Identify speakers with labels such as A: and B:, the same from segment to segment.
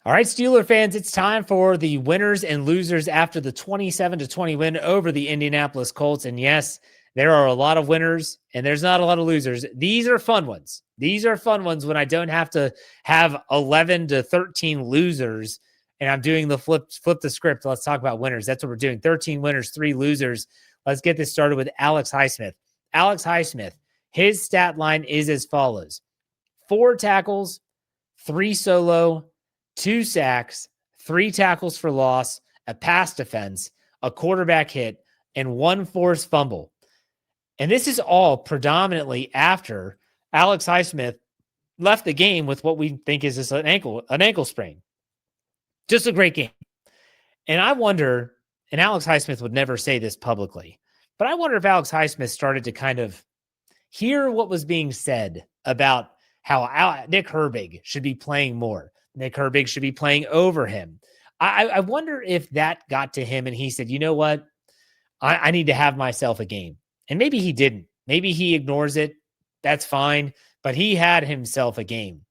A: All right, Steeler fans, it's time for the winners and losers after the 27-20 win over the Indianapolis Colts. And yes, there are a lot of winners and there's not a lot of losers. These are fun ones. These are fun ones when I don't have to have 11-13 losers and I'm doing the flip the script. Let's talk about winners. That's what we're doing. 13 winners, 3 losers. Let's get this started with Alex Highsmith. Alex Highsmith, his stat line is as follows: 4 tackles, 3 solo, 2 sacks, 3 tackles for loss, a pass defense, a quarterback hit, and 1 forced fumble. And this is all predominantly after Alex Highsmith left the game with what we think is just an ankle sprain. Just a great game. And I wonder, and Alex Highsmith would never say this publicly, but I wonder if Alex Highsmith started to kind of hear what was being said about how Nick Herbig should be playing more. Nick Herbig should be playing over him. I wonder if that got to him and he said, you know what? I need to have myself a game. And maybe he didn't. Maybe he ignores it. That's fine. But he had himself a game.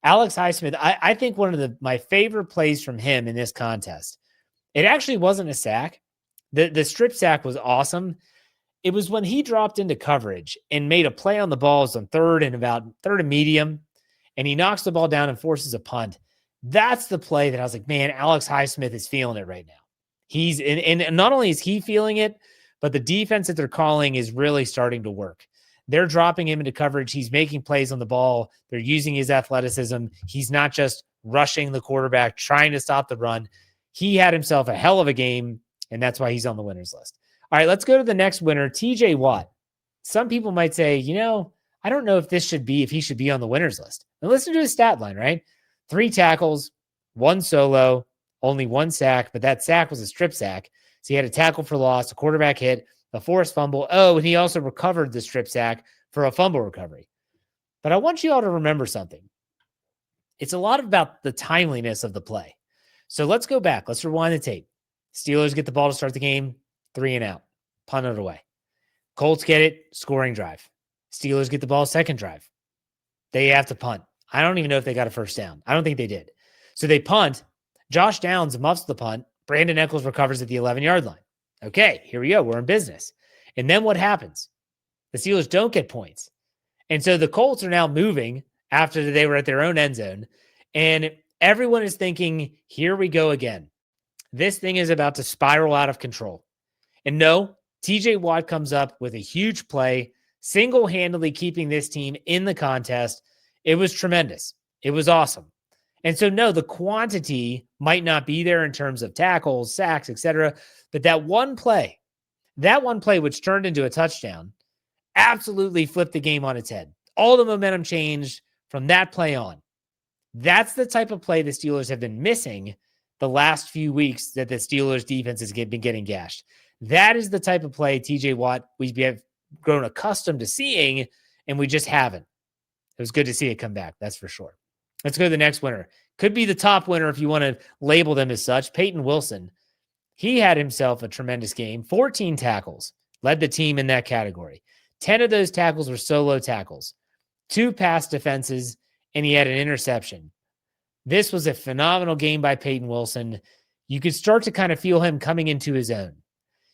A: Alex Highsmith, I think one of my favorite plays from him in this contest, it actually wasn't a sack. The strip sack was awesome. It was when he dropped into coverage and made a play on the balls on third and medium, and he knocks the ball down and forces a punt. That's the play that I was like, man, Alex Highsmith is feeling it right now. And not only is he feeling it, but the defense that they're calling is really starting to work. They're dropping him into coverage. He's making plays on the ball. They're using his athleticism. He's not just rushing the quarterback, trying to stop the run. He had himself a hell of a game, and that's why he's on the winners list. All right, let's go to the next winner, TJ Watt. Some people might say, I don't know if he should be on the winners list. Now listen to his stat line, right? 3 tackles, 1 solo, only 1 sack, but that sack was a strip sack. So he had a tackle for loss, a quarterback hit, a forced fumble. Oh, and he also recovered the strip sack for a fumble recovery. But I want you all to remember something. It's a lot about the timeliness of the play. So let's go back. Let's rewind the tape. Steelers get the ball to start the game, 3 and out, punt it away. Colts get it, scoring drive. Steelers get the ball, second drive. They have to punt. I don't even know if they got a first down. I don't think they did. So they punt. Josh Downs muffs the punt. Brandon Echols recovers at the 11-yard line. Okay, here we go. We're in business. And then what happens? The Steelers don't get points. And so the Colts are now moving after they were at their own end zone. And everyone is thinking, here we go again. This thing is about to spiral out of control. And no, TJ Watt comes up with a huge play, single-handedly keeping this team in the contest. It was tremendous. It was awesome. And so, no, the quantity might not be there in terms of tackles, sacks, etc. But that one play, which turned into a touchdown, absolutely flipped the game on its head. All the momentum changed from that play on. That's the type of play the Steelers have been missing the last few weeks that the Steelers defense has been getting gashed. That is the type of play TJ Watt we have grown accustomed to seeing, and we just haven't. It was good to see it come back, that's for sure. Let's go to the next winner. Could be the top winner if you want to label them as such. Peyton Wilson. He had himself a tremendous game. 14 tackles. Led the team in that category. 10 of those tackles were solo tackles. 2 pass defenses, and he had an interception. This was a phenomenal game by Peyton Wilson. You could start to kind of feel him coming into his own.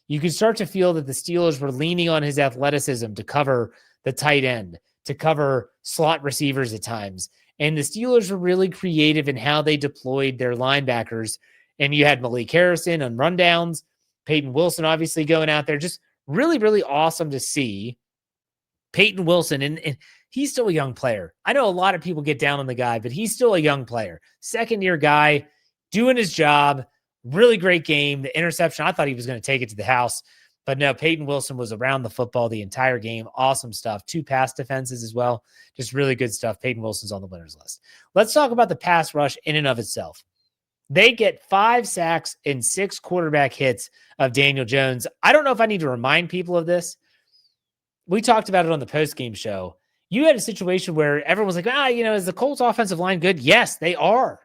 A: You could start to feel that the Steelers were leaning on his athleticism to cover the tight end, to cover slot receivers at times. And the Steelers were really creative in how they deployed their linebackers. And you had Malik Harrison on rundowns, Peyton Wilson obviously going out there. Just really, really awesome to see Peyton Wilson. And he's still a young player. I know a lot of people get down on the guy, but he's still a young player. Second-year guy, doing his job. Really great game. The interception, I thought he was going to take it to the house. But no, Peyton Wilson was around the football the entire game. Awesome stuff. 2 pass defenses as well. Just really good stuff. Peyton Wilson's on the winners list. Let's talk about the pass rush in and of itself. They get 5 sacks and 6 quarterback hits of Daniel Jones. I don't know if I need to remind people of this. We talked about it on the post-game show. You had a situation where everyone was like, is the Colts offensive line good? Yes, they are.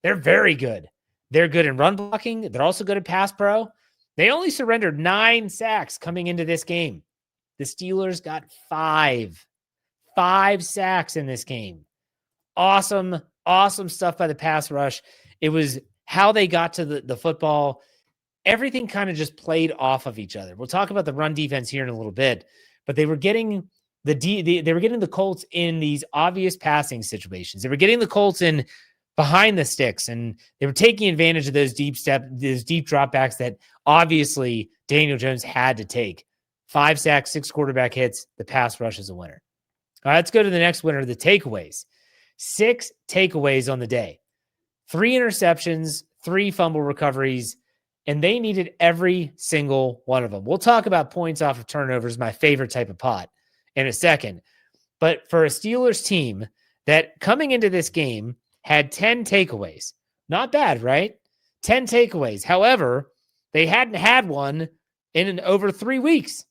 A: They're very good. They're good in run blocking. They're also good at pass pro. They only surrendered 9 sacks coming into this game. The Steelers got 5 sacks in this game. Awesome stuff by the pass rush. It was how they got to the football. Everything kind of just played off of each other. We'll talk about the run defense here in a little bit, but they were getting they were getting the Colts in these obvious passing situations. They were getting the Colts in behind the sticks, and they were taking advantage of those deep dropbacks that obviously Daniel Jones had to take. 5 sacks, 6 quarterback hits. The pass rush is a winner. All right, let's go to the next winner, the takeaways. 6 takeaways on the day. 3 interceptions, 3 fumble recoveries, and they needed every single one of them. We'll talk about points off of turnovers, my favorite type of pot, in a second. But for a Steelers team that coming into this game had 10 takeaways, not bad, right? 10 takeaways. However, they hadn't had one in over 3 weeks.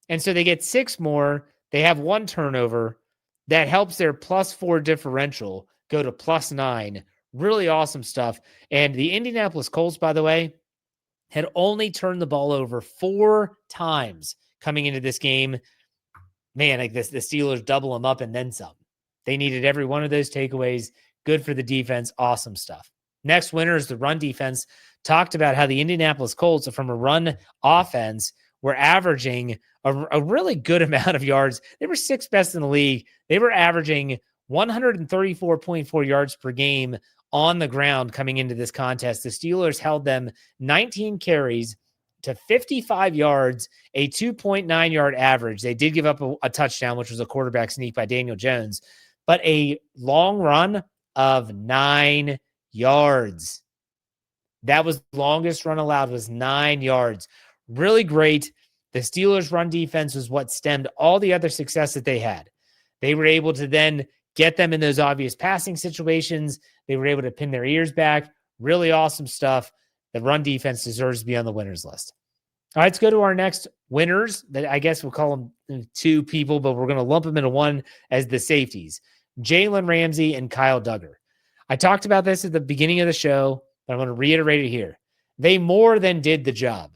A: And so they get 6 more. They have 1 turnover. That helps their +4 differential go to +9. Really awesome stuff. And the Indianapolis Colts, by the way, had only turned the ball over 4 times coming into this game. Man, like this, the Steelers double them up and then some. They needed every one of those takeaways. Good for the defense. Awesome stuff. Next winner is the run defense. Talked about how the Indianapolis Colts, from a run offense, were averaging a really good amount of yards. They were 6th best in the league. They were averaging 134.4 yards per game on the ground coming into this contest. The Steelers held them 19 carries to 55 yards, a 2.9 yard average. They did give up a touchdown, which was a quarterback sneak by Daniel Jones, but a long run of 9 yards. That was the longest run allowed, was 9 yards. Really great. The Steelers' run defense was what stemmed all the other success that they had. They were able to then get them in those obvious passing situations. They were able to pin their ears back. Really awesome stuff. The run defense deserves to be on the winners list. All right, let's go to our next winners. That I guess we'll call them 2 people, but we're going to lump them into one as the safeties. Jalen Ramsey and Kyle Duggar. I talked about this at the beginning of the show, but I'm going to reiterate it here. They more than did the job.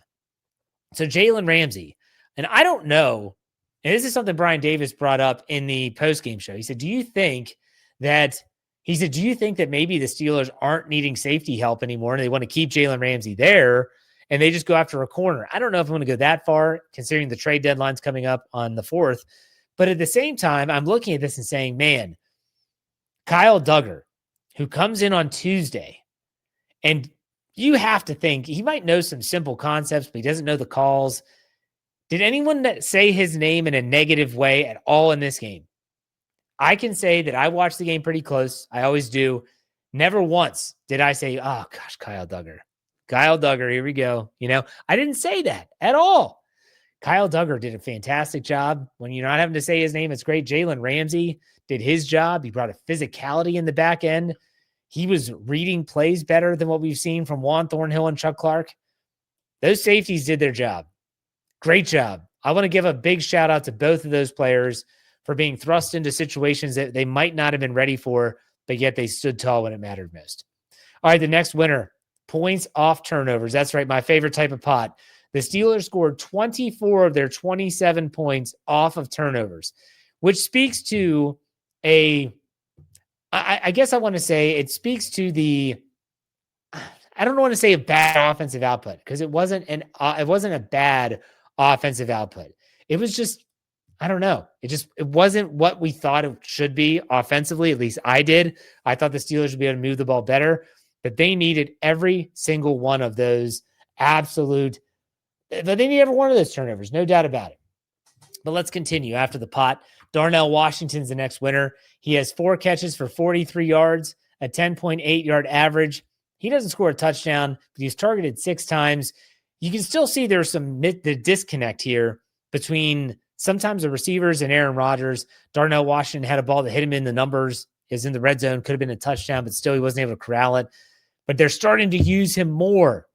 A: So Jalen Ramsey, and I don't know, and this is something Brian Davis brought up in the postgame show. He said, do you think that maybe the Steelers aren't needing safety help anymore and they want to keep Jalen Ramsey there and they just go after a corner? I don't know if I'm going to go that far considering the trade deadline's coming up on the 4th. But at the same time, I'm looking at this and saying, man, Kyle Duggar, who comes in on Tuesday, and you have to think he might know some simple concepts, but he doesn't know the calls. Did anyone say his name in a negative way at all in this game? I can say that I watched the game pretty close. I always do. Never once did I say, oh, gosh, Kyle Duggar. Kyle Duggar, here we go. I didn't say that at all. Kyle Duggar did a fantastic job. When you're not having to say his name, it's great. Jalen Ramsey did his job. He brought a physicality in the back end. He was reading plays better than what we've seen from Juan Thornhill and Chuck Clark. Those safeties did their job. Great job. I want to give a big shout out to both of those players for being thrust into situations that they might not have been ready for, but yet they stood tall when it mattered most. All right, the next winner, points off turnovers. That's right, my favorite type of pot. The Steelers scored 24 of their 27 points off of turnovers, which speaks to I guess I want to say it speaks to I don't want to say a bad offensive output because it wasn't a bad offensive output. It was just, I don't know. It wasn't what we thought it should be offensively. At least I did. I thought the Steelers would be able to move the ball better, but they needed every single one of those but they need every one of those turnovers. No doubt about it. But let's continue after the pot. Darnell Washington's the next winner. He has 4 catches for 43 yards, a 10.8 yard average. He doesn't score a touchdown, but he's targeted 6 times. You can still see there's the disconnect here between sometimes the receivers and Aaron Rodgers. Darnell Washington had a ball that hit him in the numbers, is in the red zone, could have been a touchdown, but still he wasn't able to corral it. But they're starting to use him more.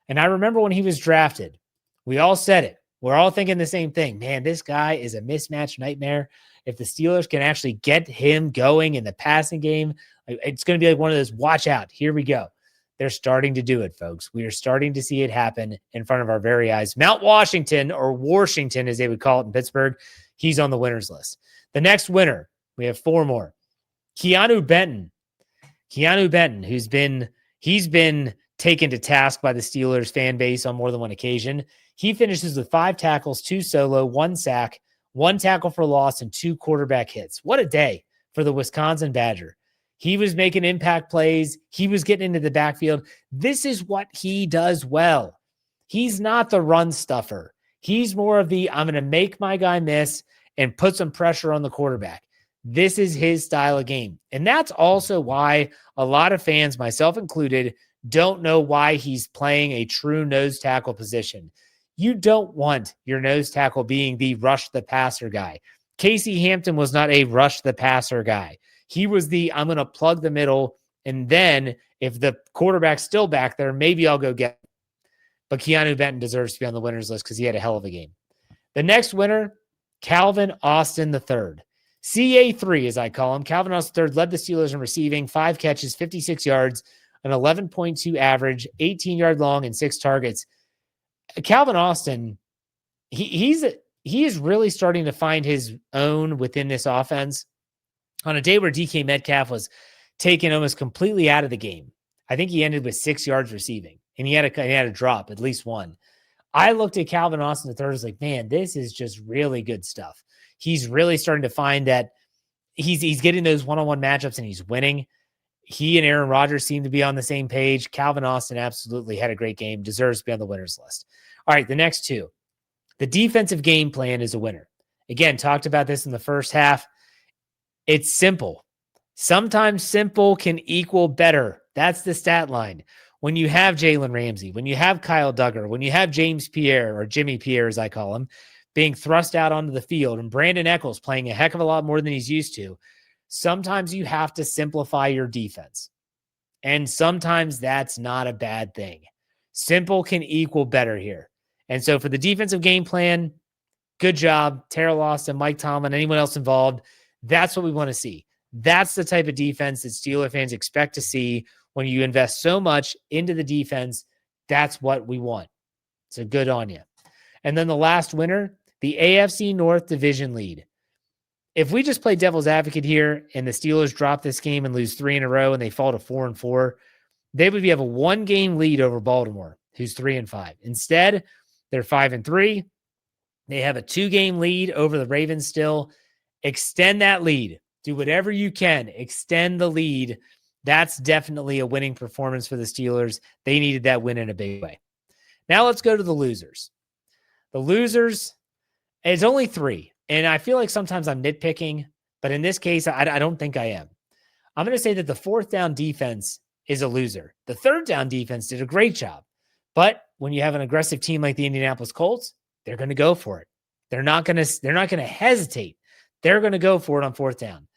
A: And I remember when he was drafted, we all said it. We're all thinking the same thing. Man, this guy is a mismatch nightmare. If the Steelers can actually get him going in the passing game, it's going to be like one of those, watch out, here we go. They're starting to do it, folks. We are starting to see it happen in front of our very eyes. Mount Washington, or Washington as they would call it in Pittsburgh, he's on the winners list. The next winner, we have 4 more. Keanu Benton, who's been He's been taken to task by the Steelers fan base on more than one occasion. He finishes with 5 tackles, 2 solo, 1 sack, 1 tackle for loss, and 2 quarterback hits. What a day for the Wisconsin Badger. He was making impact plays. He was getting into the backfield. This is what he does well. He's not the run stuffer. He's more of the, I'm going to make my guy miss and put some pressure on the quarterback. This is his style of game. And that's also why a lot of fans, myself included, don't know why he's playing a true nose tackle position. You don't want your nose tackle being the rush the passer guy. Casey Hampton was not a rush the passer guy. He was the, I'm going to plug the middle, and then if the quarterback's still back there, maybe I'll go get him. But Keanu Benton deserves to be on the winners list because he had a hell of a game. The next winner, Calvin Austin III. CA3, as I call him. Calvin Austin III led the Steelers in receiving, 5 catches, 56 yards, an 11.2 average, 18-yard long, and 6 targets. Calvin Austin, he is really starting to find his own within this offense. On a day where DK Metcalf was taken almost completely out of the game, I think he ended with 6 yards receiving, and he had a drop, at least one. I looked at Calvin Austin III, was like, man, this is just really good stuff. He's really starting to find that he's getting those one-on-one matchups and he's winning. He and Aaron Rodgers seem to be on the same page. Calvin Austin absolutely had a great game, deserves to be on the winners list. All right, the next two. The defensive game plan is a winner. Again, talked about this in the first half. It's simple. Sometimes simple can equal better. That's the stat line. When you have Jalen Ramsey, when you have Kyle Duggar, when you have James Pierre, or Jimmy Pierre as I call him, being thrust out onto the field, and Brandon Echols playing a heck of a lot more than he's used to, sometimes you have to simplify your defense. And sometimes that's not a bad thing. Simple can equal better here. And so for the defensive game plan, good job. Terrell Austin, Mike Tomlin, anyone else involved. That's what we want to see. That's the type of defense that Steeler fans expect to see when you invest so much into the defense. That's what we want. So good on you. And then the last winner, the AFC North division lead. If we just play devil's advocate here and the Steelers drop this game and lose 3 in a row and they fall to 4-4, they would have a 1-game lead over Baltimore, who's 3-5. Instead, they're 5-3. They have a 2-game lead over the Ravens still. Extend that lead. Do whatever you can. Extend the lead. That's definitely a winning performance for the Steelers. They needed that win in a big way. Now let's go to the losers. The losers, it's only 3. And I feel like sometimes I'm nitpicking, but in this case, I don't think I am. I'm going to say that the 4th down defense is a loser. The 3rd down defense did a great job. But when you have an aggressive team like the Indianapolis Colts, they're going to go for it. They're not going to hesitate. They're going to go for it on 4th down.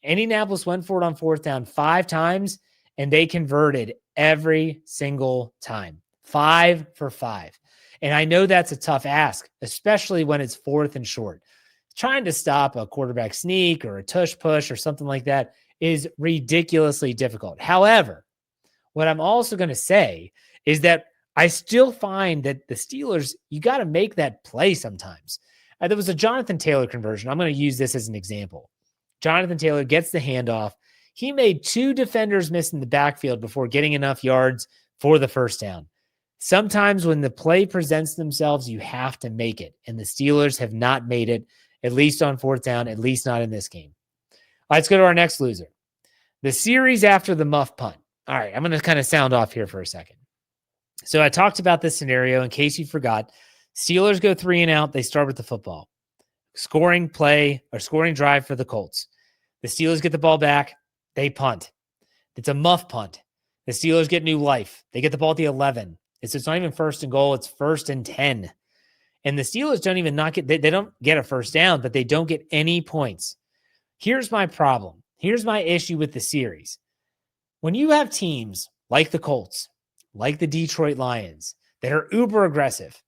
A: Indianapolis went for it on 4th down 5 times, and they converted every single time. 5 for 5. And I know that's a tough ask, especially when it's 4th and short. Trying to stop a quarterback sneak or a tush push or something like that is ridiculously difficult. However, what I'm also going to say is that I still find that the Steelers, you got to make that play sometimes. There was a Jonathan Taylor conversion. I'm going to use this as an example. Jonathan Taylor gets the handoff. He made 2 defenders miss in the backfield before getting enough yards for the 1st down. Sometimes when the play presents themselves, you have to make it. And the Steelers have not made it, at least on 4th down, at least not in this game. All right, let's go to our next loser. The series after the muff punt. All right, I'm going to kind of sound off here for a second. So I talked about this scenario in case you forgot. Steelers go 3 and out. They start with the football. Scoring play or scoring drive for the Colts. The Steelers get the ball back. They punt. It's a muff punt. The Steelers get new life. They get the ball at the 11. It's not even 1st and goal. It's 1st and 10. And the Steelers don't even they don't get a 1st down, but they don't get any points. Here's my problem. Here's my issue with the series. When you have teams like the Colts, like the Detroit Lions, that are uber aggressive,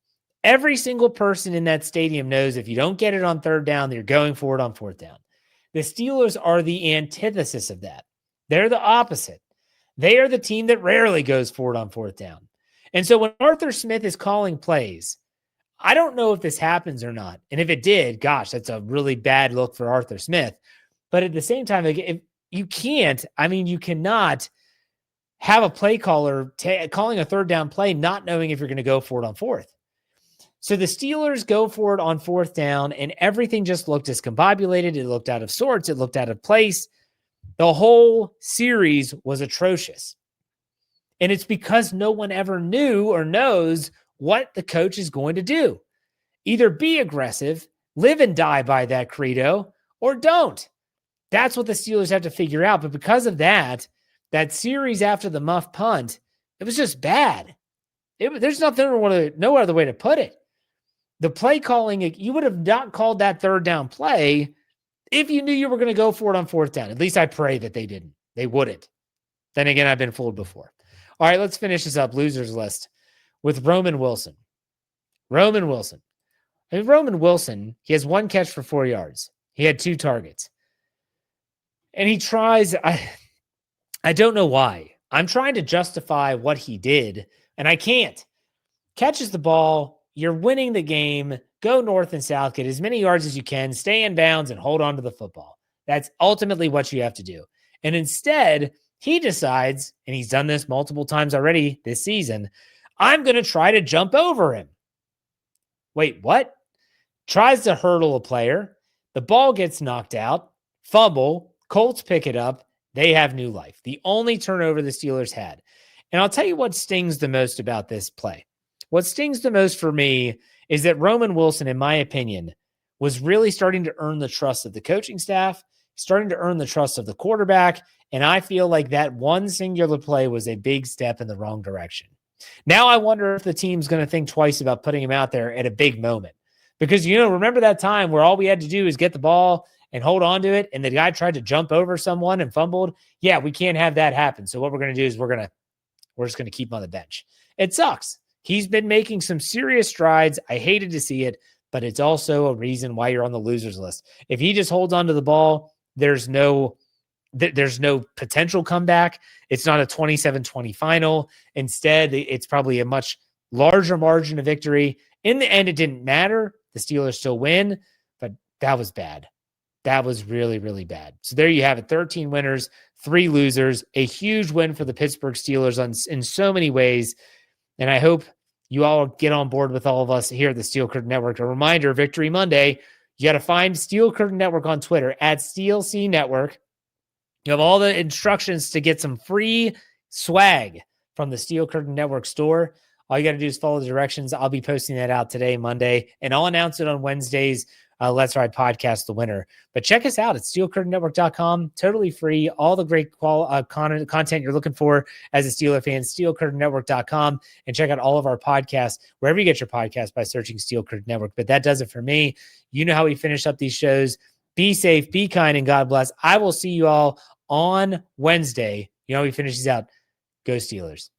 A: every single person in that stadium knows if you don't get it on 3rd down, you're going for it on 4th down. The Steelers are the antithesis of that. They're the opposite. They are the team that rarely goes for it on 4th down. And so when Arthur Smith is calling plays, I don't know if this happens or not. And if it did, gosh, that's a really bad look for Arthur Smith. But at the same time, if you cannot have a play caller calling a third down play, not knowing if you're going to go for it on fourth. So the Steelers go for it on fourth down, and everything just looked discombobulated. It looked out of sorts. It looked out of place. The whole series was atrocious. And it's because no one ever knew or knows what the coach is going to do. Either be aggressive, live and die by that credo, or don't. That's what the Steelers have to figure out. But because of that series after the muff punt, it was just bad. There's no other way to put it. The play calling, you would have not called that third down play if you knew you were going to go for it on fourth down. At least I pray that they didn't. They wouldn't. Then again, I've been fooled before. All right, let's finish this up. Losers list with Roman Wilson. Roman Wilson, he has 1 catch for 4 yards. He had 2 targets. And he tries, I don't know why. I'm trying to justify what he did, and I can't. Catches the ball, you're winning the game, go north and south, get as many yards as you can, stay in bounds, and hold on to the football. That's ultimately what you have to do. And instead, he decides, and he's done this multiple times already this season, I'm going to try to jump over him. Wait, what? Tries to hurdle a player. The ball gets knocked out. Fumble. Colts pick it up. They have new life. The only turnover the Steelers had. And I'll tell you what stings the most about this play. What stings the most for me is that Roman Wilson, in my opinion, was really starting to earn the trust of the coaching staff, starting to earn the trust of the quarterback. And I feel like that one singular play was a big step in the wrong direction. Now I wonder if the team's going to think twice about putting him out there at a big moment. Because, remember that time where all we had to do is get the ball and hold on to it, and the guy tried to jump over someone and fumbled? Yeah, we can't have that happen. So what we're going to do is we're just going to keep him on the bench. It sucks. He's been making some serious strides. I hated to see it, but it's also a reason why you're on the losers list. If he just holds on to the ball, there's no potential comeback. It's not a 27-20 final. Instead, it's probably a much larger margin of victory. In the end, it didn't matter. The Steelers still win, but that was bad. That was really, really bad. So there you have it. 13 winners, 3 losers, a huge win for the Pittsburgh Steelers in so many ways. And I hope you all get on board with all of us here at the Steel Curtain Network. A reminder, Victory Monday, you got to find Steel Curtain Network on Twitter at SteelC Network. You have all the instructions to get some free swag from the Steel Curtain Network store. All you got to do is follow the directions. I'll be posting that out today, Monday, and I'll announce it on Wednesday's Let's Ride podcast, the winner. But check us out at steelcurtainnetwork.com. Totally free. All the great content you're looking for as a Steeler fan, steelcurtainnetwork.com. And check out all of our podcasts, wherever you get your podcast, by searching Steel Curtain Network. But that does it for me. You know how we finish up these shows. Be safe, be kind, and God bless. I will see you all on Wednesday. You know how we finish these out. Go Steelers.